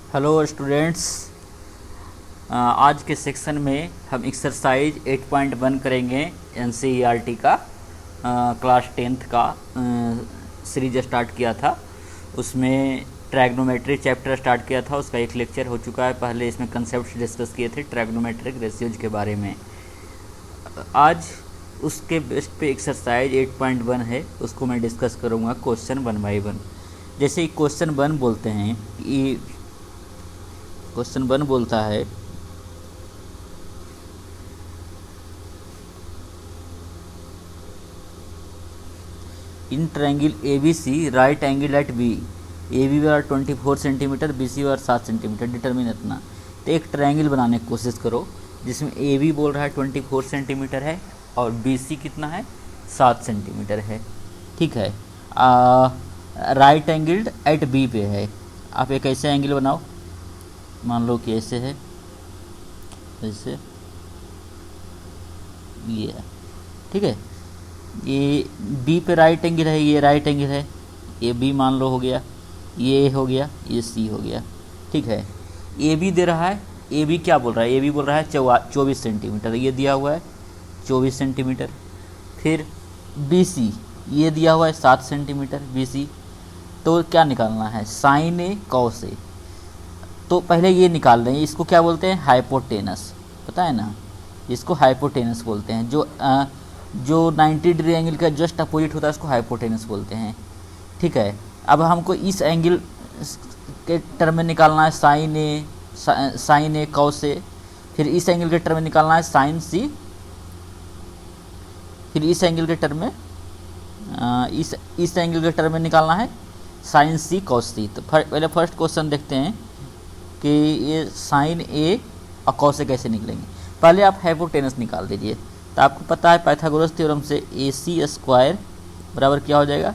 Hello students. आज के section में हम एक्सरसाइज 8.1 करेंगे। एनसीईआरटी का क्लास 10th का सीरीज स्टार्ट किया था। उसमें ट्रैग्नोमेट्री चैप्टर स्टार्ट किया था, उसका एक लेक्चर हो चुका है। पहले इसमें कंसेप्ट डिस्कस किए थे ट्रैग्नोमेट्रिक रेशियोज के बारे में। आज उसके बेस्ट पे एक्सरसाइज 8.1 है, उसको मैं डिस्कस करूँगा क्वेश्चन 1 बाई 1। जैसे क्वेश्चन 1 बोलते हैं कि क्वेश्चन 1 बोलता है in triangle A B C right angle at B, A B bar 24 centimetre, B C bar 7 centimetre, determine इतना। तो एक ट्रायंगल बनाने की कोशिश करो जिसमें ए बी बोल रहा है 24 सेंटीमीटर है और बी सी कितना है 7 सेंटीमीटर है। ठीक है, राइट एंगल एट बी पे है। आप एक ऐसे एंगल बनाओ, मान लो कि ऐसे है, ऐसे ये है। ठीक है, ये बी पे राइट एंगल है, ये राइट एंगल है, ये बी मान लो हो गया, ये हो गया, ये सी हो गया। ठीक है, ए बी दे रहा है, ए बी क्या बोल रहा है, ए बी बोल रहा है 24 सेंटीमीटर, ये दिया हुआ है 24 सेंटीमीटर। फिर बी सी ये दिया हुआ है 7 सेंटीमीटर बी सी। तो क्या निकालना है, साइन ए कॉस ए। तो पहले ये निकाल रहे हैं, इसको क्या बोलते हैं, हाइपोटेनस, पता है ना, इसको हाइपोटेनस बोलते हैं। जो 90 डिग्री एंगल का जस्ट अपोजिट होता है उसको हाइपोटेनस बोलते हैं। ठीक है, अब हमको इस एंगल के टर्म में निकालना है साइन ए कॉस ए। फिर इस एंगल के टर्म में निकालना है साइन सी। फिर इस एंगल के टर्म में इस एंगल के टर्म में निकालना है साइन सी कॉस सी। तो पहले फर्स्ट क्वेश्चन देखते हैं कि ये साइन ए और कॉस ए कैसे निकलेंगे। पहले आप हाइपोटेनस निकाल दीजिए। तो आपको पता है पाइथागोरस थ्योरम से ए सी स्क्वायर बराबर क्या हो जाएगा,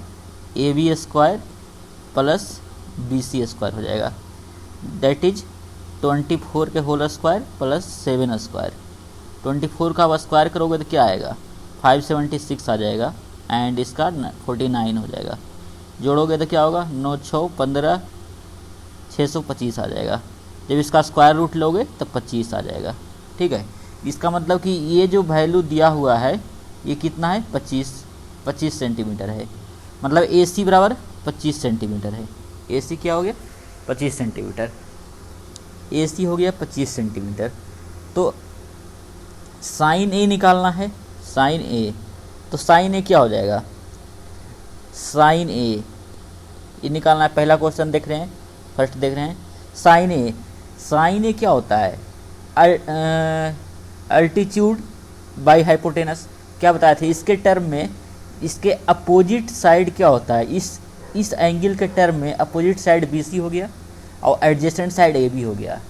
A B square plus B C square हो जाएगा। दैट इज 24 के होल स्क्वायर प्लस 7 स्क्वायर। 24 का आप स्क्वायर करोगे तो क्या आएगा, 576 आ जाएगा, एंड इसका 49 हो जाएगा। जोड़ोगे तो क्या होगा, 9 6 15 625 आ जाएगा। जब इसका स्क्वायर रूट लोगे तो 25 आ जाएगा। ठीक है, इसका मतलब कि ये जो वैल्यू दिया हुआ है ये कितना है, 25 सेंटीमीटर है। मतलब ए सी बराबर 25 सेंटीमीटर है। ए सी क्या हो गया, 25 सेंटीमीटर। ए सी हो गया 25 सेंटीमीटर। तो साइन ए निकालना है, साइन ए। तो साइन ए क्या हो जाएगा, साइन ए ये निकालना है। पहला क्वेश्चन देख रहे हैं, फर्स्ट देख रहे हैं साइन ए क्या होता है, अल्टीट्यूड बाई हाइपोटेनस। क्या बताया था, इसके टर्म में इसके अपोजिट साइड क्या होता है, इस एंगल के टर्म में अपोजिट साइड बी सी हो गया और एडजेसेंट साइड ए बी हो गया।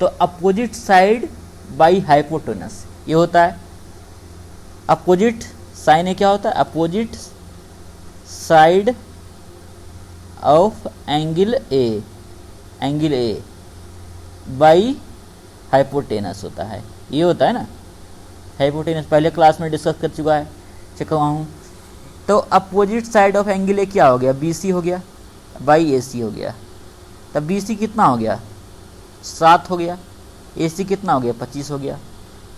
तो अपोजिट साइड बाई हाइपोटेनस ये होता है। अपोजिट साइन ए क्या होता है, opposite side of angle A by hypotenuse होता है, ये होता है ना हाइपोटेनस। पहले क्लास में डिस्कस कर चुका हूँ। तो अपोजिट साइड ऑफ एंगल ए क्या हो गया, बी सी हो गया बाई ए सी हो गया। तब बी सी कितना हो गया, 7 हो गया, ए सी कितना हो गया, 25 हो गया।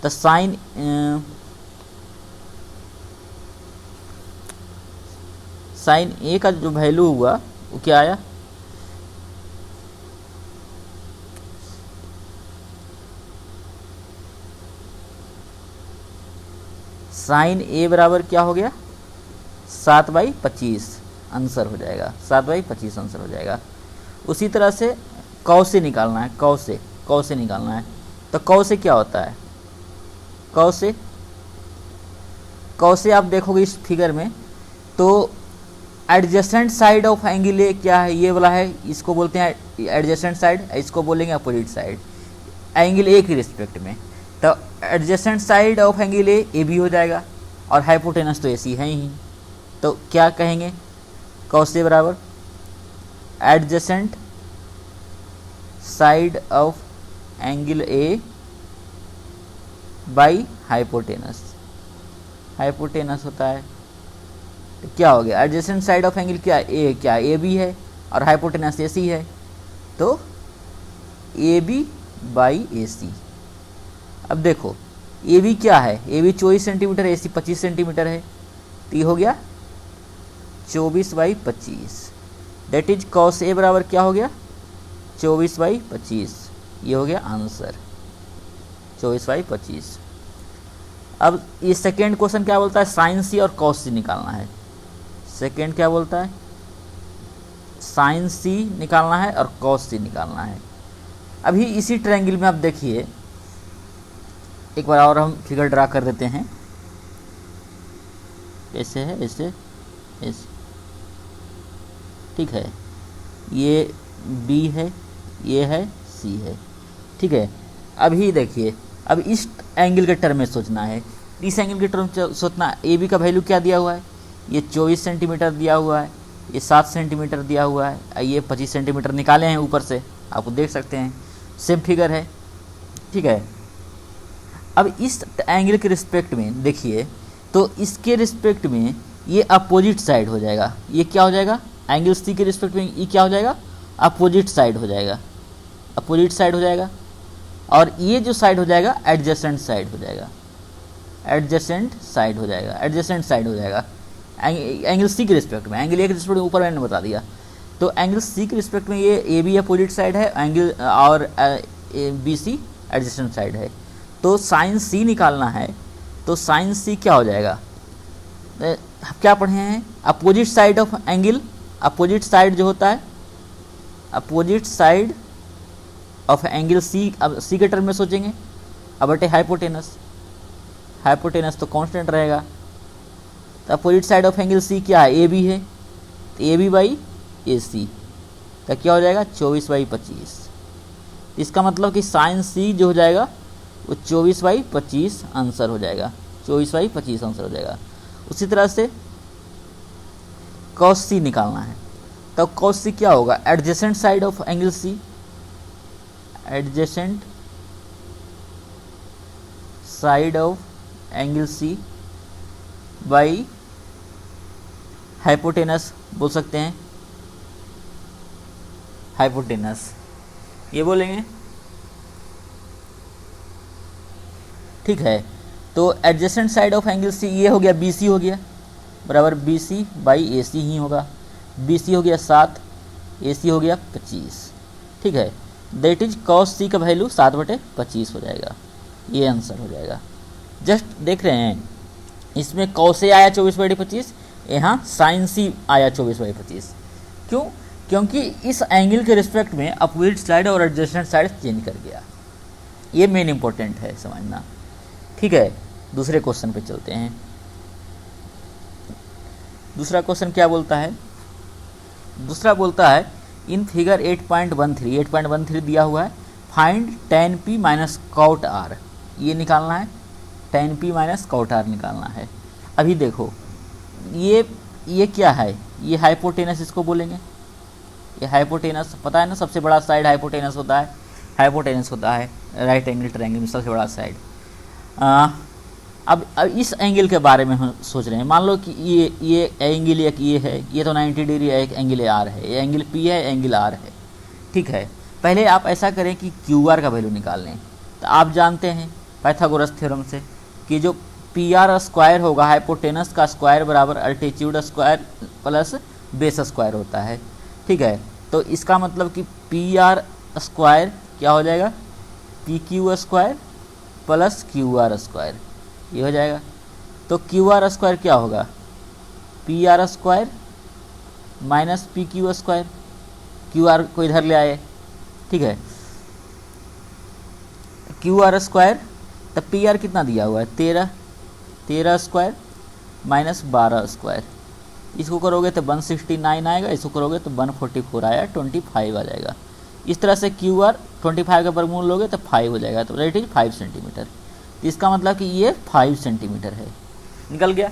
तो साइन ए का जो वैल्यू हुआ वो क्या आया, साइन ए बराबर क्या हो गया, 7/25 आंसर हो जाएगा, 7/25 आंसर हो जाएगा। उसी तरह से कॉस से निकालना है, कॉस से निकालना है। तो कॉस से क्या होता है, कॉस से आप देखोगे इस फिगर में तो एडजेसेंट साइड ऑफ एंगल ए क्या है, ये वाला है, इसको बोलते हैं एडजेसेंट साइड, इसको बोलेंगे अपोजिट साइड एंगल ए की रिस्पेक्ट में। तो adjacent side of angle A B हो जाएगा और हाइपोटेनस तो ए सी है ही। तो क्या कहेंगे, कॉस ए बराबर adjacent side of angle A by hypotenuse होता है। तो क्या हो गया, एडजेसेंट साइड ऑफ एंगल क्या ए बी है और हाइपोटेनस ए सी है। तो ए बी बाई ए सी। अब देखो ए बी क्या है, A B 24 centimetre, A C 25 centimetre है, तो ये हो गया 24/25। दैट इज कॉस ए बराबर क्या हो गया 24/25। ये हो गया आंसर 24/25। अब ये सेकेंड क्वेश्चन क्या बोलता है, साइन सी और कॉस सी निकालना है। सेकेंड क्या बोलता है, साइन सी निकालना है और कॉस सी निकालना है। अभी इसी ट्रायंगल में आप देखिए, एक बार और हम फिगर ड्रा कर देते हैं। ऐसे है, ऐसे ऐसे, ठीक है, ये बी है, ये है सी है, ठीक है। अभी देखिए, अब इस एंगल के टर्म में सोचना है, इस एंगल के टर्म में सोचना। ए बी का वैल्यू क्या दिया हुआ है, ये 24 सेंटीमीटर दिया हुआ है, ये 7 सेंटीमीटर दिया हुआ है, ये 25 सेंटीमीटर निकाले हैं ऊपर से, आप देख सकते हैं, सेम फिगर है, ठीक है। अब इस एंगल के रिस्पेक्ट में देखिए, तो इसके रिस्पेक्ट में ये अपोजिट साइड हो जाएगा। ये क्या हो जाएगा, एंगल सी के रिस्पेक्ट में ये क्या हो जाएगा, अपोजिट साइड हो जाएगा, अपोजिट साइड हो जाएगा। और ये जो साइड हो जाएगा एडजेसेंट साइड हो जाएगा, एडजेसेंट साइड हो जाएगा, एडजेसेंट साइड हो जाएगा एंगल सी के रिस्पेक्ट में। एंगल ए के रिस्पेक्ट में ऊपर मैंने बता दिया, तो एंगल सी के रिस्पेक्ट में ये ए बी अपोजिट साइड है, एंगल और बी सी एडजेसेंट साइड है। तो साइन सी निकालना है, तो साइन सी क्या हो जाएगा, क्या पढ़े हैं, opposite side of angle, opposite side जो होता है, opposite side of angle C. अब सी के टर्म में सोचेंगे, अब बटे हाइपोटेनस, हाइपोटेनस तो कांस्टेंट रहेगा। तो opposite side of angle C क्या है, ए बी है, तो ए बी बाई ए सी, तो क्या हो जाएगा 24/25। इसका मतलब कि साइन सी जो हो जाएगा वो 24/25 आंसर हो जाएगा, 24/25 आंसर हो जाएगा। उसी तरह से कॉस सी निकालना है, तो कॉस सी क्या होगा, adjacent side of angle C, adjacent side of angle C by hypotenuse बोल सकते हैं, हाइपोटेनस ये बोलेंगे, ठीक है। तो adjacent side of angle C ये हो गया बी सी हो गया, बराबर बी सी बाई ए सी ही होगा। बी सी हो गया 7, ए सी हो गया 25, ठीक है। दैट इज कॉस सी का वैल्यू 7/25 हो जाएगा, ये आंसर हो जाएगा। जस्ट देख रहे हैं, इसमें कॉस ए आया 24/25, यहाँ साइन सी आया 24/25। क्यों, क्योंकि इस एंगल के रिस्पेक्ट में अपोजिट साइड और एडजेसेंट साइड चेंज कर गया। ये मेन इंपॉर्टेंट है समझना, ठीक है। दूसरे क्वेश्चन पे चलते हैं। दूसरा क्वेश्चन क्या बोलता है, दूसरा बोलता है इन फिगर 8.13 दिया हुआ है, find tan p minus cot r, ये निकालना है, tan p minus cot r निकालना है। अभी देखो ये क्या है, ये हाइपोटेनस इसको बोलेंगे, ये हाइपोटेनस पता है ना, सबसे बड़ा साइड हाइपोटेनस होता है, हाइपोटेनस होता है राइट एंगल ट्रायंगल में सबसे बड़ा साइड। अब इस एंगल के बारे में हम सोच रहे हैं, मान लो कि ये एंगल एक ये है, ये तो 90 डिग्री है, एक एंगल आर है, ये एंगल पी है, एंगल आर है, ठीक है। पहले आप ऐसा करें कि क्यू आर का वैल्यू निकाल लें। तो आप जानते हैं पाइथागोरस थ्योरम से कि जो पी आर स्क्वायर होगा, हाइपोटेनस का स्क्वायर बराबर altitude square plus base square होता है, ठीक है। तो इसका मतलब कि पी आर स्क्वायर क्या हो जाएगा, P Q square plus Q R square, ये हो जाएगा। तो क्यू आर स्क्वायर क्या होगा, P R square minus P Q square, Q R को इधर ले आए, ठीक है। क्यू आर स्क्वायर, तब पी आर कितना दिया हुआ है 13 स्क्वायर माइनस 12 स्क्वायर, इसको करोगे तो 169 आएगा, इसको करोगे तो 144 आया, 25 आ जाएगा। इस तरह से क्यू आर 25 का वर्गमूल लोगे तो 5 हो जाएगा, तो रेट इज 5 सेंटीमीटर। इसका मतलब कि ये 5 सेंटीमीटर है, निकल गया,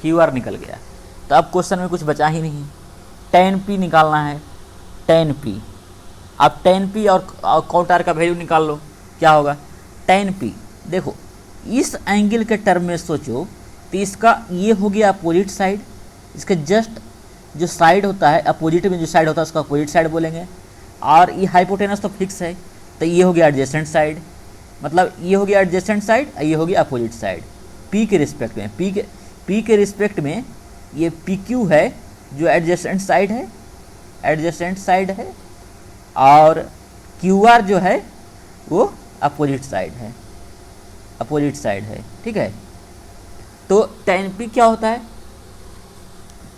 क्यू आर निकल गया। तो अब क्वेश्चन में कुछ बचा ही नहीं, tan p निकालना है, tan p। अब tan p और कॉट r का वैल्यू निकाल लो, क्या होगा tan p। देखो इस एंगल के टर्म में सोचो, तो इसका ये हो गया अपोजिट साइड, इसके जस्ट जो साइड होता है अपोजिट में जो साइड होता है उसका अपोजिट साइड बोलेंगे। और ये हाइपोटेनस तो फिक्स है, तो ये हो गया एडजेसेंट साइड, मतलब ये हो गया एडजेसेंट साइड, ये हो गया अपोजिट साइड। पी के रिस्पेक्ट में, पी के रिस्पेक्ट में ये पी क्यू है जो एडजेसेंट साइड है, एडजेसेंट साइड है, और क्यू आर जो है वो अपोजिट साइड है, अपोजिट साइड है। ठीक है, तो tan p क्या होता है,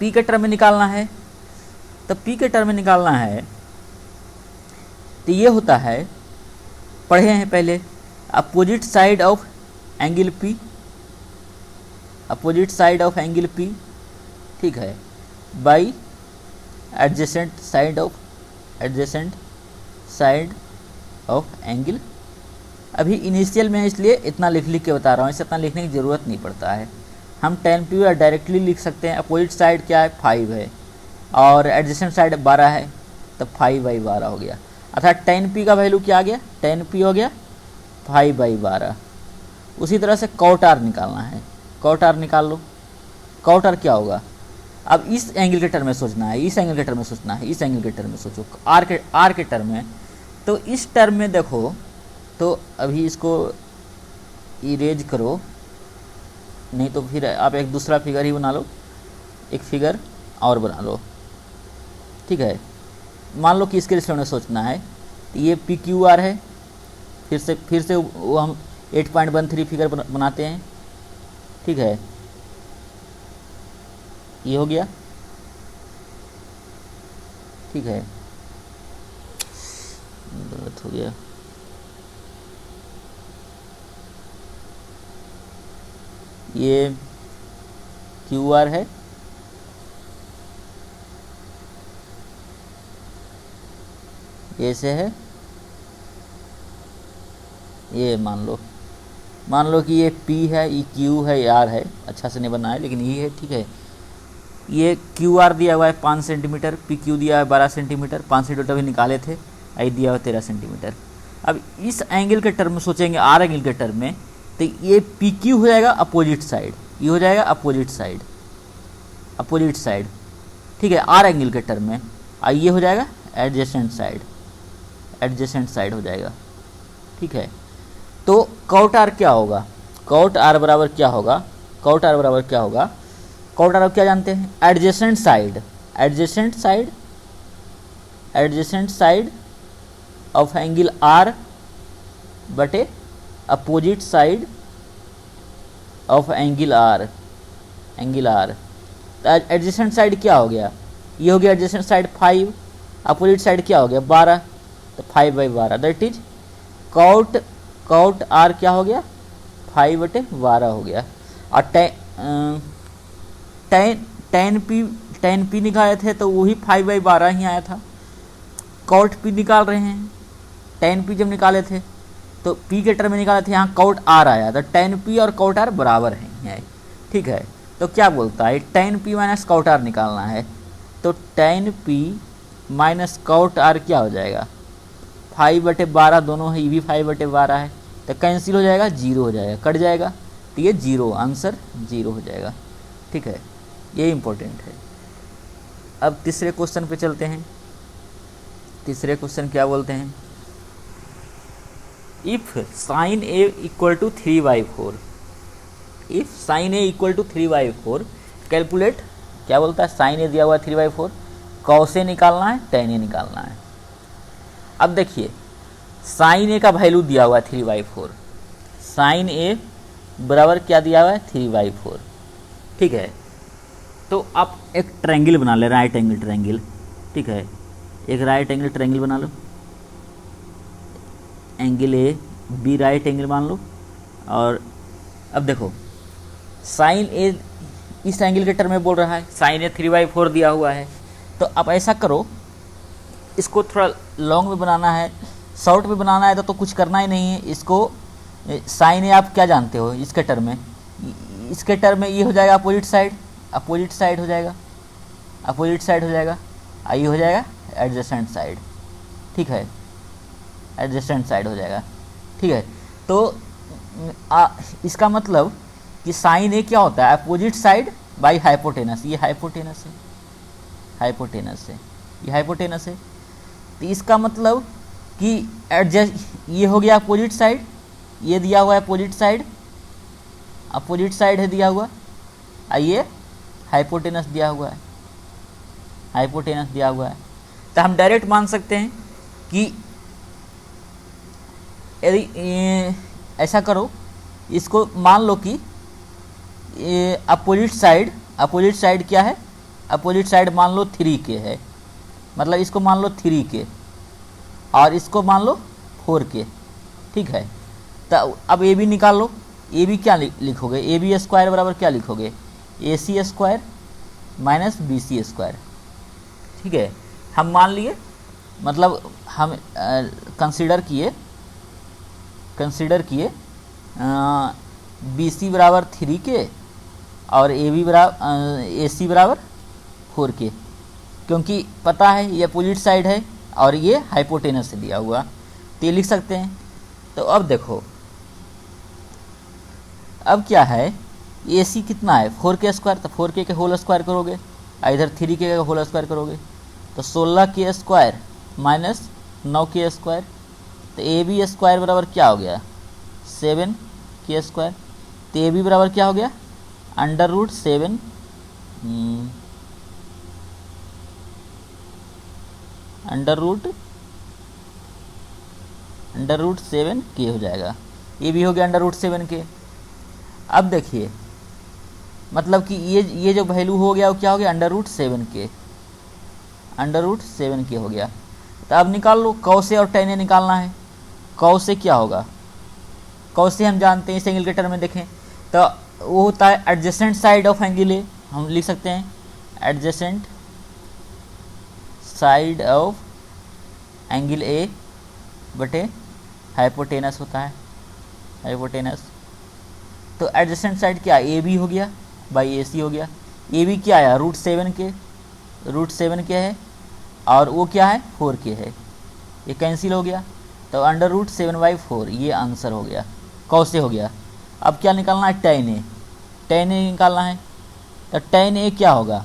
p के टर्म में निकालना है, तो p के टर्म में निकालना है तो ये होता है, पढ़े हैं पहले, opposite side of angle p, opposite side of angle p, ठीक है, by adjacent side of, adjacent side of angle. अभी इनिशियल में इसलिए इतना लिख के बता रहा हूँ, इसे इतना लिखने की ज़रूरत नहीं पड़ता है। हम tan p डायरेक्टली लिख सकते हैं। अपोजिट साइड क्या है, 5 है, और एडजेसेंट साइड 12 है, तो 5/12 हो गया। अर्थात tan p का वैल्यू क्या आ गया, tan p हो गया 5/12। उसी तरह से cot r निकालना है, cot r निकाल लो। cot r क्या होगा, अब इस एंगल के टर्म में सोचना है, इस एंगल के टर्म में सोचना है, इस एंगल के टर्म में सोचो, आर के टर्म में। तो इस टर्म में देखो, तो अभी इसको इरेज करो, नहीं तो फिर आप एक दूसरा फिगर ही बना लो, एक फिगर और बना लो। ठीक है, मान लो कि इसके रिश्ते में सोचना है, तो ये पी क्यू आर है, फिर से वो हम 8.13 फिगर बनाते हैं। ठीक है, ये हो गया। ठीक है, गलत हो गया, ये क्यू आर है, ऐसे है, ये मान लो कि ये P है, ये Q है, ये R है, अच्छा से नहीं बना है लेकिन ये है। ठीक है, ये QR दिया हुआ है 5 सेंटीमीटर, PQ दिया है 12 सेंटीमीटर, 5 सेंटीमीटर भी निकाले थे, आई दिया हुआ 13 सेंटीमीटर। अब इस एंगल के टर्म में सोचेंगे, R एंगल के टर्म में, तो ये PQ हो जाएगा अपोजिट साइड, ये हो जाएगा अपोजिट साइड, अपोजिट साइड। ठीक है, R एंगल के टर्म में, और ये हो जाएगा एडजेसेंट साइड, एडजेसेंट साइड हो जाएगा। ठीक है, तो cot r क्या होगा, cot r बराबर क्या होगा, cot r बराबर क्या होगा, cot r क्या जानते हैं, adjacent side, adjacent side, adjacent side of angle r बटे opposite side of angle r, angle r। तो एडजेसेंट साइड क्या हो गया, ये हो गया एडजेसेंट साइड 5, अपोजिट साइड क्या हो गया 12, तो 5/12, दैट इज cot r क्या हो गया 5/12 हो गया। और tan p निकाले थे तो वही 5/12 ही आया था। cot p निकाल रहे हैं, tan p जब निकाले थे तो p के टर्म में निकाले थे, यहाँ cot r आया, तो tan p और cot r बराबर हैं। ठीक है, तो क्या बोलता है, tan p minus cot r निकालना है, तो tan p minus cot r क्या हो जाएगा 5/12, दोनों है, ये भी 5/12 है, तो कैंसिल हो जाएगा, 0 हो जाएगा, कट जाएगा, तो ये 0, आंसर 0 हो जाएगा। ठीक है, ये इम्पोर्टेंट है। अब तीसरे क्वेश्चन पे चलते हैं। तीसरे क्वेश्चन क्या बोलते हैं, if sin a equal to 3/4, if sin a equal to 3/4 calculate, क्या बोलता है, sin a दिया हुआ है 3/4, cos a निकालना है, tan a निकालना है। अब देखिए sin a का वैल्यू दिया हुआ है 3/4, sin a बराबर क्या दिया हुआ है 3/4। ठीक है, तो आप एक ट्रायंगल बना ले, राइट एंगल ट्रायंगल। ठीक है, एक राइट एंगल ट्रायंगल बना लो, angle A B right angle मान लो। और अब देखो sin a इस एंगल के टर्म में बोल रहा है, sin a 3/4 दिया हुआ है, तो आप ऐसा करो, इसको थोड़ा लॉन्ग में बनाना है, शॉर्ट में बनाना है तो कुछ करना ही नहीं है। इसको sin a आप क्या जानते हो इसके टर्म में, इसके टर्म में ये हो जाएगा अपोजिट साइड, अपोजिट साइड हो जाएगा, अपोजिट साइड हो जाएगा, ये हो जाएगा एडजेसेंट साइड। ठीक है, एडजेसेंट साइड हो जाएगा। ठीक है, तो इसका मतलब कि sin a क्या होता है, अपोजिट साइड बाई हाइपोटेनस, ये हाइपोटेनस है, हाइपोटेनस है, ये हाइपोटेनस है। तो इसका मतलब कि एडजस्ट, ये हो गया अपोजिट साइड, ये दिया हुआ है अपोजिट साइड, अपोजिट साइड है दिया हुआ, और ये हाइपोटेनस दिया हुआ है, हाइपोटेनस दिया हुआ है। तो हम डायरेक्ट मान सकते हैं कि यदि ऐसा करो, इसको मान लो कि अपोजिट साइड क्या है, अपोजिट साइड मान लो 3k है, मतलब इसको मान लो 3k और इसको मान लो 4k, ठीक है। तो अब ए बी निकाल लो, ए बी क्या लिखोगे, ए बी स्क्वायर बराबर क्या लिखोगे, A C square minus B C square, ठीक है। हम मान लिए, मतलब हम कंसीडर किए बी सी बराबर 3k और ए बी बराबर ए सी बराबर 4k, क्योंकि पता है ये अपोजिट साइड है और ये हाइपोटेनस से दिया हुआ, तो ये लिख सकते हैं। तो अब देखो, अब क्या है, ए सी कितना है 4k स्क्वायर, तो 4k के होल स्क्वायर करोगे, इधर 3k का होल स्क्वायर करोगे, तो 16k square minus 9k square, तो ए बी स्क्वायर बराबर क्या हो गया 7k स्क्वायर, तो ए बी बराबर क्या हो गया √7 √7k हो जाएगा, ये भी हो गया √7k। अब देखिए, मतलब कि ये जो वैल्यू हो गया वो क्या हो गया √7k हो गया। तो अब निकाल लो, कौ से और टेन निकालना है। कौ से क्या होगा, कौ से हम जानते हैं इस एंगल के टर्म में देखें तो वो होता है एडजेसेंट साइड ऑफ एंगल ए, हम लिख सकते हैं एडजेसेंट साइड ऑफ एंगल ए बटे हाइपोटेनस होता है, हाइपोटेनस। तो एडजेसेंट साइड क्या ए बी हो गया बाई ए सी हो गया, ए बी क्या आया √7k है और वो क्या है 4k है, ये कैंसिल हो गया, तो √7/4 ये आंसर हो गया, कौ से हो गया। अब क्या निकालना है tan ए निकालना है, तो tan ए क्या होगा,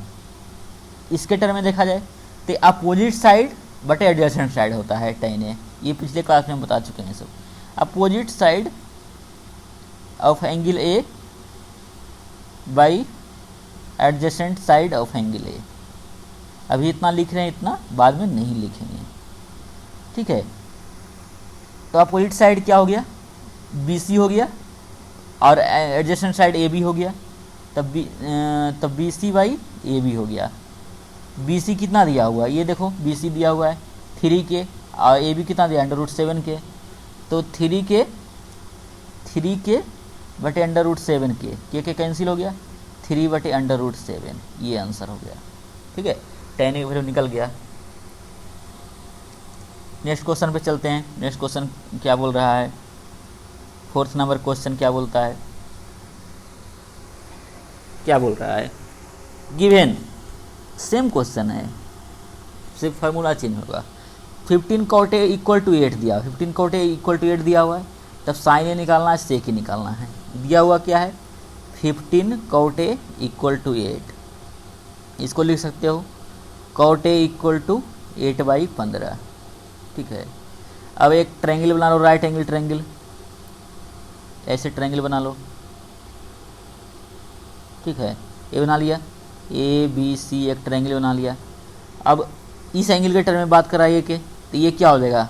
इसके टर्म में देखा जाए तो अपोजिट साइड बटे एडजेसेंट साइड होता है tan ए, ये पिछले क्लास में हम बता चुके हैं सब। Opposite side of angle A by adjacent side of angle ए, अभी इतना लिख रहे हैं, इतना बाद में नहीं लिखेंगे, ठीक है। तो अपोजिट साइड क्या हो गया BC हो गया और एडजेसेंट साइड AB हो गया, तब BC बाई AB हो गया। BC कितना दिया हुआ है, ये देखो BC दिया हुआ है 3k और AB कितना दिया √7k, तो 3k बटे √7k, के कैंसिल हो गया, 3 बटे √7, ये आंसर हो गया, ठीक है। tan की वैल्यू निकल गया। नेक्स्ट क्वेश्चन पे चलते हैं। नेक्स्ट क्वेश्चन क्या बोल रहा है, 4th नंबर क्वेश्चन क्या बोलता है, क्या बोल रहा है, गिवन सेम क्वेश्चन है, सिर्फ फार्मूला चेंज होगा। 15 cot A = 8 दिया, 15 cot A = 8 दिया हुआ है, तब sin A निकालना है, sec A निकालना है। दिया हुआ क्या है 15 cot A = 8, इसको लिख सकते हो cot A = 8/15, ठीक है। अब एक ट्रायंगल बना लो, राइट एंगल ट्रायंगल, ऐसे ट्रायंगल बना लो, ठीक है। ये बना लिया, ABC एक ट्रायंगल बना लिया। अब इस एंगल के टर्म में बात कराइए कि तो ये क्या हो जाएगा,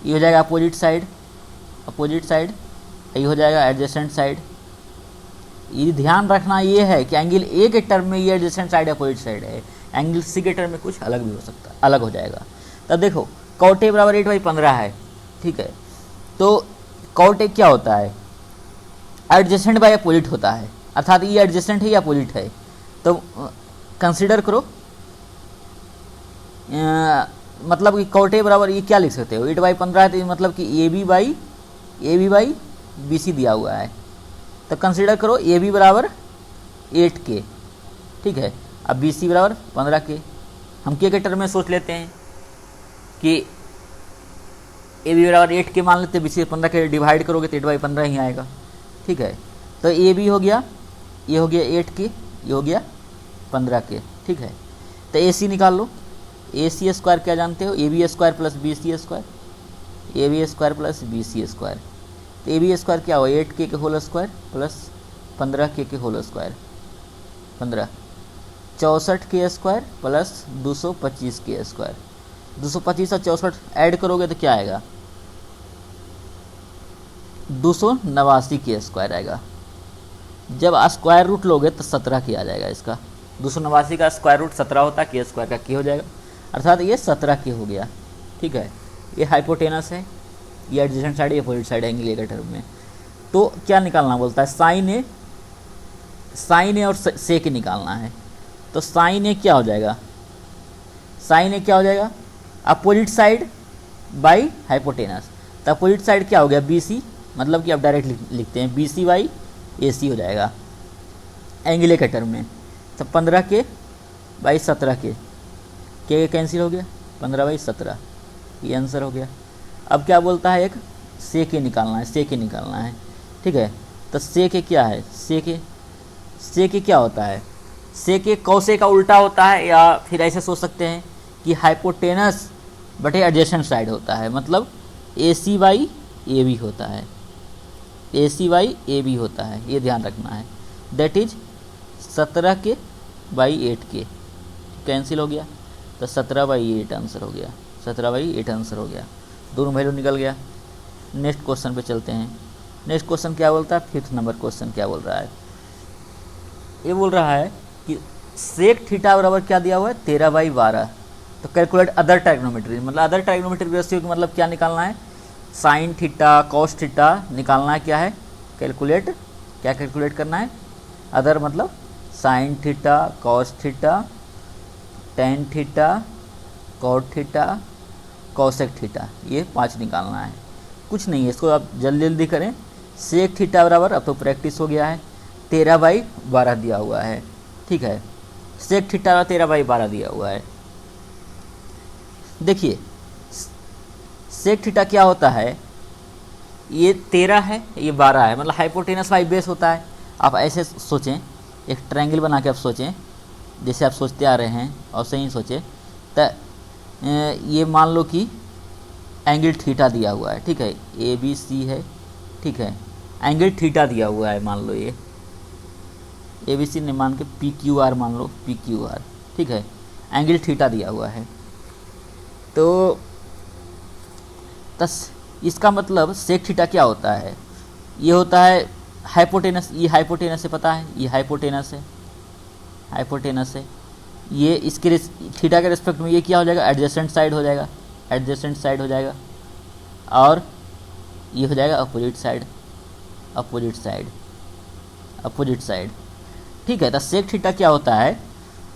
ये हो जाएगा अपोजिट साइड, ये हो जाएगा एडजेसेंट साइड। ये ध्यान रखना ये है कि एंगल ए के टर्म में ये एडजेसेंट साइड अपोजिट साइड है, एंगल सी के टर्म में कुछ अलग भी हो सकता है, अलग हो जाएगा। तब देखो cot A बराबर 8/15 है, ठीक है। तो cot A क्या होता है, एडजेसेंट बाय अपोजिट होता है, अर्थात ये एडजेसेंट है या अपोजिट है। तो कंसीडर करो, मतलब कि cot A बराबर ये क्या लिख सकते हो 8/15 है, तो मतलब कि AB बाई BC दिया हुआ है, तो कंसीडर करो AB बराबर 8k, ठीक है। अब BC बराबर 15k, हम के टर्म में सोच लेते हैं कि AB बराबर 8k मान लेते हैं, BC 15 के डिवाइड करोगे तो 8/15 ही आएगा, ठीक है। तो AB हो गया, ये हो गया 8k, ये हो गया 15k, ठीक है। तो AC निकाल लो, AC स्क्वायर क्या जानते हो, AB square plus BC square, A B square plus B C square. तो ए बी स्क्वायर क्या हुआ 8k के होल स्क्वायर प्लस 15k के whole square 15 64k square plus 225k square. 225 और 64 ऐड करोगे तो क्या आएगा 289k स्क्वायर आएगा। जब स्क्वायर रूट लोगे तो 17k आ जाएगा इसका। 289 का स्क्वायर रूट 17 होता है, के स्क्वायर का k हो जाएगा, अर्थात ये 17k हो गया। ठीक है, ये हाइपोटेनस है, ये एडजेसेंट साइड, ये अपोजिट साइड एंगल के टर्म में। तो क्या निकालना बोलता है साइन ए और सेक निकालना है। तो साइन ए क्या हो जाएगा, साइन ए क्या हो जाएगा अपोजिट साइड बाई हाइपोटेनस। तो अपोजिट साइड क्या हो गया बी सी, मतलब कि आप डायरेक्ट लिखते हैं बी सी बाई ए सी हो जाएगा एंगल के टर्म में। तो 15k बाई 17k, के कैंसिल हो गया 15/17, ये आंसर हो गया। अब क्या बोलता है एक सेक ए निकालना है, सेक ए निकालना है। ठीक है, तो सेक ए क्या है, सेक ए क्या होता है, सेक ए कौसे का उल्टा होता है, या फिर ऐसे सोच सकते हैं कि हाइपोटेनस बटे एडजेसेंट साइड होता है, मतलब ए सी बाई ए बी होता है, ए सी बाई ए बी होता है, ये ध्यान रखना है। That is 17k by 8k cancel हो गया, तो 17/8 आंसर हो गया, 17/8 आंसर हो गया, दोनों वैल्यू निकल गया। नेक्स्ट क्वेश्चन पे चलते हैं। नेक्स्ट क्वेश्चन क्या बोलता है, 5th नंबर क्वेश्चन क्या बोल रहा है, ये बोल रहा है कि सेक थीटा बराबर क्या दिया हुआ है 13/12। तो कैलकुलेट अदर ट्राइग्नोमेट्री, मतलब अदर ट्राइग्नोमेट्रिक रेशियो का मतलब क्या निकालना है, साइन थीटा कॉस थीटा निकालना है। क्या है कैलकुलेट, क्या कैलकुलेट करना है, अदर मतलब sine theta cos theta tan theta cot theta cosec theta, ये 5 निकालना है। कुछ नहीं है, इसको आप जल्दी जल्दी करें। सेक थीटा बराबर, अब तो प्रैक्टिस हो गया है, 13/12 दिया हुआ है। ठीक है, सेक थीटा 13/12 दिया हुआ है। देखिए सेक थीटा क्या होता है, ये 13 है, ये 12 है, मतलब हाइपोटेनस बाई बेस होता है। आप ऐसे सोचें, एक ट्रायंगल बना के आप सोचें, जैसे आप सोचते आ रहे हैं और सही सोचें। तो ये मान लो कि एंगल थीटा दिया हुआ है, ठीक है, ए बी सी है, ठीक है, एंगल थीटा दिया हुआ है, मान लो ये ए बी सी ने मान के पी क्यू आर मान लो, पी क्यू आर, ठीक है, एंगल थीटा दिया हुआ है। तो इसका मतलब सेक थीटा क्या होता है, ये होता है हाइपोटेनस, ये हाइपोटेनस है, पता है ये हाइपोटेनस है, हाइपोटेनस है, ये इसके थीटा के रिस्पेक्ट में ये क्या हो जाएगा एडजेसेंट साइड हो जाएगा, एडजेसेंट साइड हो जाएगा, और ये हो जाएगा opposite side, opposite side, opposite side. ठीक है, तो सेक थीटा क्या होता है,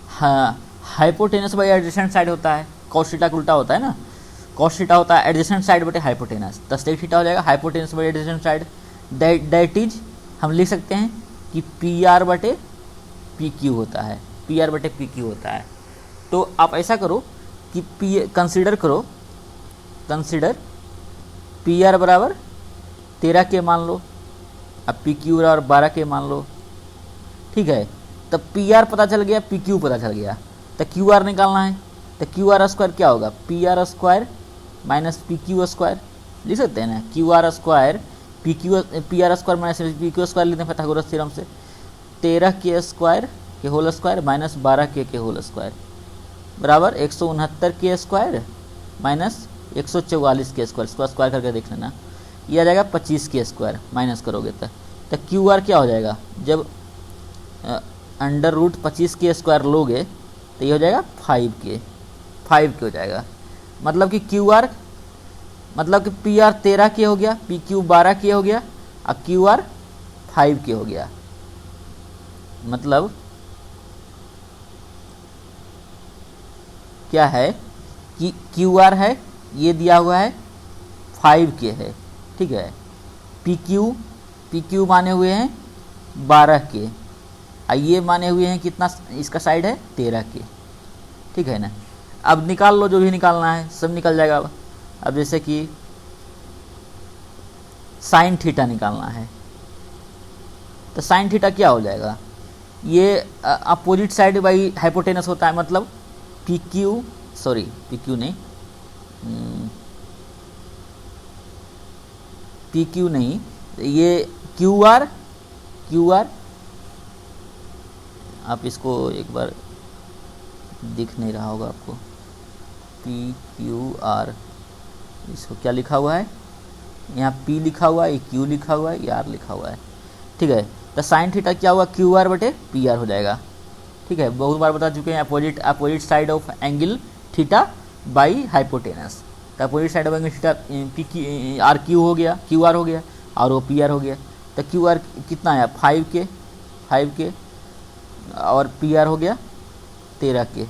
हाँ हाइपोटेनस बाई एडजेसेंट साइड होता है, कॉस थीटा का उल्टा होता है ना, कॉस थीटा होता है एडजेसेंट साइड बटे हाइपोटेनस, तो सेक थीटा हो जाएगा hypotenuse by adjacent side. That is हम लिख सकते हैं कि पी आर बटे पी क्यू होता है, पी आर बटे पी क्यू होता है। तो आप ऐसा करो कि पी कंसिडर करो, कंसिडर पी आर बराबर 13k मान लो, अब पी क्यू बराबर 12k मान लो। ठीक है, तब पी आर पता चल गया, पी क्यू पता चल गया, तो क्यू आर निकालना है। तो क्यू आर स्क्वायर क्या होगा, P R square minus P Q square लिख सकते हैं ना, Q R square P R square minus P Q square लेते हैं पाइथागोरस थ्योरम से, 13k स्क्वायर के होल स्क्वायर माइनस 12k के होल स्क्वायर बराबर 169k square minus 144k square, इसको स्क्वायर करके देख लेना, ये आ जाएगा 25k स्क्वायर, माइनस करोगे तो क्यू आर क्या हो जाएगा, जब अंडर रूट 25k स्क्वायर लोगे तो ये हो जाएगा 5k हो जाएगा। मतलब कि क्यू आर, मतलब कि पी आर 13k हो गया, पी क्यू 12k हो गया, और क्यू आर 5k हो गया। मतलब क्या है कि क्यू आर है, ये दिया हुआ है 5k है, ठीक है, पी क्यू माने हुए हैं 12k, और ये माने हुए हैं कितना, इसका साइड है 13k, ठीक है ना। अब निकाल लो, जो भी निकालना है सब निकल जाएगा। अब जैसे कि साइन थीटा निकालना है, तो साइन थीटा क्या हो जाएगा, ये अपोजिट साइड बाई हाइपोटेनस होता है, मतलब पी क्यू नहीं, पी क्यू 12k, और ये माने हुए हैं कितना, इसका साइड है 13k, ठीक है ना। अब निकाल लो, जो भी निकालना है सब निकल जाएगा। अब जैसे कि साइन थीटा निकालना है, तो साइन थीटा क्या हो जाएगा, ये अपोजिट साइड बाई हाइपोटेनस होता है, मतलब P Q, sorry P Q नहीं, पी क्यू नहीं, ये क्यू आर, क्यू आर, आप इसको एक बार, दिख नहीं रहा होगा आपको, पी क्यू आर, इसको क्या लिखा हुआ है, यहाँ पी लिखा हुआ है, ये क्यू लिखा हुआ है, ये आर लिखा हुआ है, ठीक है। तो साइन थीटा क्या हुआ, क्यू आर बटे पी आर हो जाएगा, ठीक है। बहुत बार बता चुके हैं, opposite side of angle theta by hypotenuse. तो opposite side of angle theta P की आर क्यू हो गया, क्यू आर हो गया, और वो पी आर हो गया। तो क्यू आर कितना आया 5 के, और पी आर हो गया 13 के,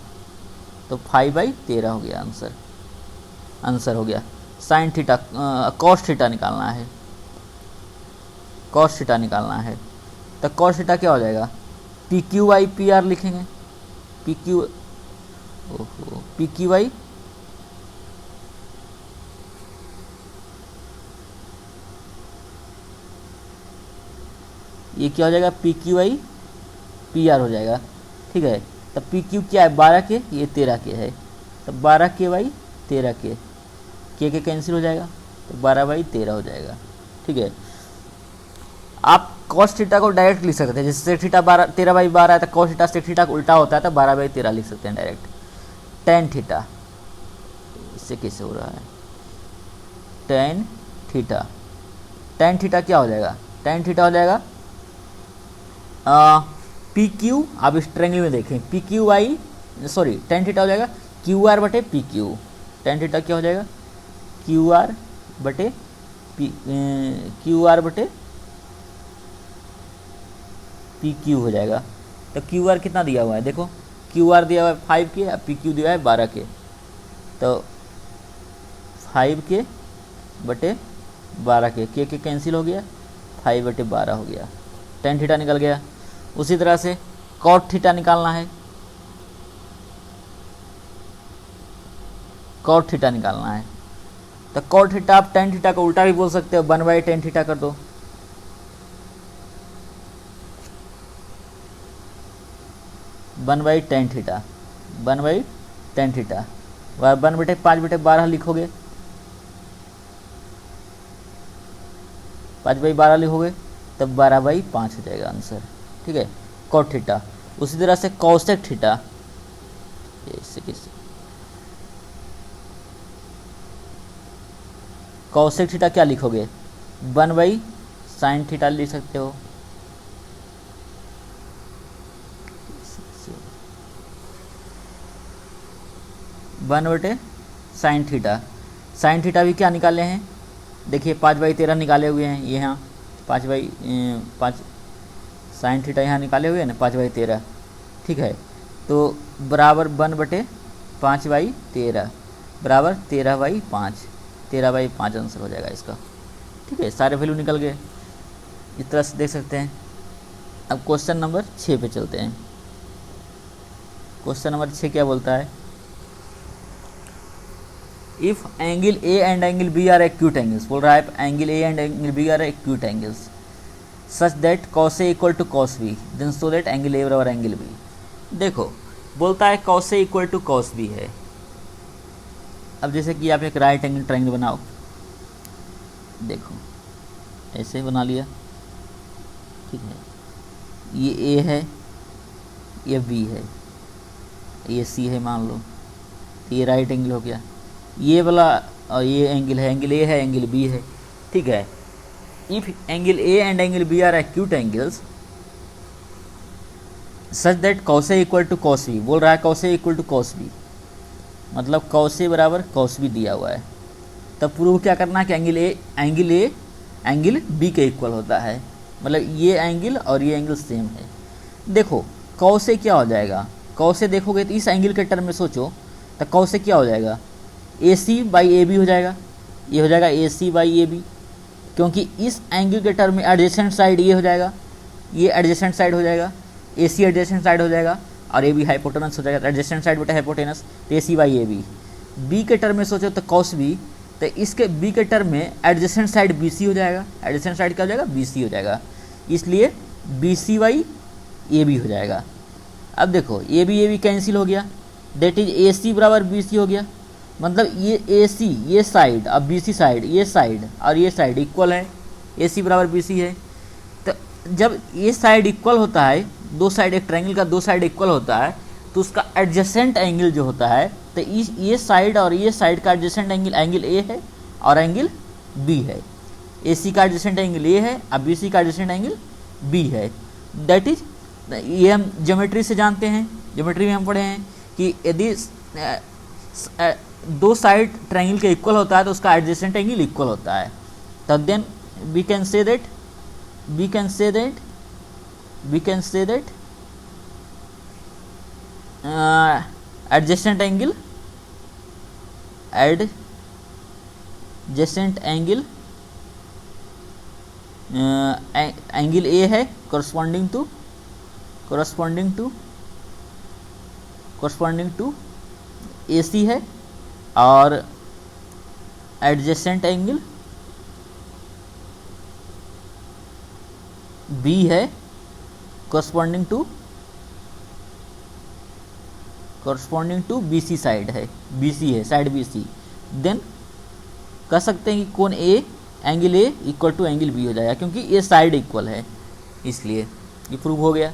तो 5/13 हो गया आंसर हो गया। साइन थीटा, कॉस थीटा निकालना है, कॉस थीटा निकालना है। तो कॉस थीटा क्या हो जाएगा, P Q by P R लिखेंगे, पी क्यू वाई ये क्या हो जाएगा, P Q by P R हो जाएगा, ठीक है। तो पी क्यू क्या है 12 के, ये 13 के है, तो 12 के बाई 13 के कैंसिल हो जाएगा, तो 12/13 हो जाएगा, ठीक है। आप कॉस थीटा को डायरेक्ट लिख सकते हैं, जैसे थीटा 13/12 है, तो कॉस थीटा सेक थीटा का उल्टा होता है, तो 12/13 लिख सकते हैं डायरेक्ट। टेन थीटा, इससे कैसे हो रहा है, टेन थीटा क्या हो जाएगा, टेन थीटा हो जाएगा पी क्यू, आप इस ट्रायंगल में देखें, P Q by, sorry tan theta हो जाएगा क्यू आर बटे पी क्यू, टेन थीटा क्या हो जाएगा क्यू आर बटे पी क्यू हो जाएगा। तो क्यू आर कितना दिया हुआ है, देखो क्यू आर दिया हुआ है 5 के, और पी क्यू दिया है 12 के, तो 5 के बटे 12 के कैंसिल हो गया, 5/12 हो गया, टेन थीटा निकल गया। उसी तरह से कॉट थीटा निकालना है, कॉट थीटा निकालना है। तो कॉट थीटा आप टेन थीटा को उल्टा भी बोल सकते हो, 1/10 थीटा कर दो, 1/10 थीटा, 1/10 थीटा, 1/5/12 लिखोगे, 5/12 लिखोगे, तब 12/5 हो जाएगा आंसर, ठीक है, कॉट थीटा। उसी तरह से कॉसेक थीटा, कॉसेक थीटा क्या लिखोगे, 1/sin थीटा लिख सकते हो, वन बटे साइन थीटा। साइन थीटा भी क्या निकाले हैं, देखिए 5/13 निकाले हुए हैं, ये यहाँ 5/5 साइन थीटा यहाँ निकाले हुए हैं ना 5/13, ठीक है। तो बराबर 1/5/13 बराबर 13/5, 13/5 आंसर हो जाएगा इसका, ठीक है। सारे वैल्यू निकल गए, इस तरह से देख सकते हैं। अब क्वेश्चन नंबर 6 पे चलते हैं। क्वेश्चन नंबर 6 क्या बोलता है, if angle A and angle B are acute angles, बोल रहा है angle A and angle B are acute angles such that cos A equal to cos B, then so that angle A बराबर angle B. देखो बोलता है cos A equal to cos B है। अब जैसे कि आप एक राइट एंगल ट्रायंगल बनाओ, देखो ऐसे बना लिया, ठीक है, ये ए है, ये बी है, ये सी है मान लो, ये राइट एंगल हो गया, ये वाला और ये एंगल है, एंगल ए है, एंगल बी है, ठीक है। If angle A and angle B are acute angles such that cos A equal to cos B, बोल रहा है cos A equal to cos B, मतलब कॉस ए बराबर कॉस बी दिया हुआ है। तब प्रूव क्या करना है कि एंगल ए एंगल बी के इक्वल होता है, मतलब ये एंगल और ये एंगल सेम है। देखो कॉस ए क्या हो जाएगा, कॉस ए देखोगे तो इस एंगल के टर्म में सोचो, तो कॉस ए क्या हो जाएगा, ए सी बाई ए बी हो जाएगा, ये हो जाएगा ए सी बाई ए बी, क्योंकि इस एंगल के टर्म में एडजेसेंट साइड ये हो जाएगा, ये एडजेसेंट साइड हो जाएगा, ए सी एडजेसेंट साइड हो जाएगा, और ए बी हाइपोटेनस हो जाएगा, एडजेसेंट साइड बटे हाइपोटेनस, तो ए सी बाई ए बी। बी के टर्म में सोचो तो कॉस बी, तो इसके बी के टर्म में एडजेसेंट साइड बी सी हो जाएगा, एडजेसेंट साइड क्या हो जाएगा बी सी हो जाएगा, इसलिए B C by A B हो जाएगा। अब देखो ए बी कैंसिल हो गया, दैट इज ए सी बराबर बी सी हो गया, मतलब ये ए सी ये साइड और बी सी साइड, ये साइड और ये साइड इक्वल है, ए सी बराबर बी सी है। तो जब ये साइड इक्वल होता है, दो साइड एक ट्रायंगल का दो साइड इक्वल होता है, तो उसका एडजेसेंट एंगल जो होता है, तो ये साइड और ये साइड का एडजेसेंट एंगल एंगल ए है और एंगल बी है। ए सी का एडजेसेंट एंगल ए है और बी सी का एडजेसेंट एंगल बी है। दैट इज, ये हम ज्योमेट्री से जानते हैं, ज्योमेट्री में हम पढ़े हैं कि यदि दो साइड ट्रायंगल के इक्वल होता है तो उसका एडजेसेंट एंगल इक्वल होता है। तो then we can say that adjacent angle angle A है corresponding to AC है, और एडजेसेंट एंगल B है corresponding to BC साइड है, BC है साइड BC। देन कह सकते हैं कि कोण A angle A equal to angle B हो जाएगा, क्योंकि ये साइड इक्वल है, इसलिए ये प्रूव हो गया।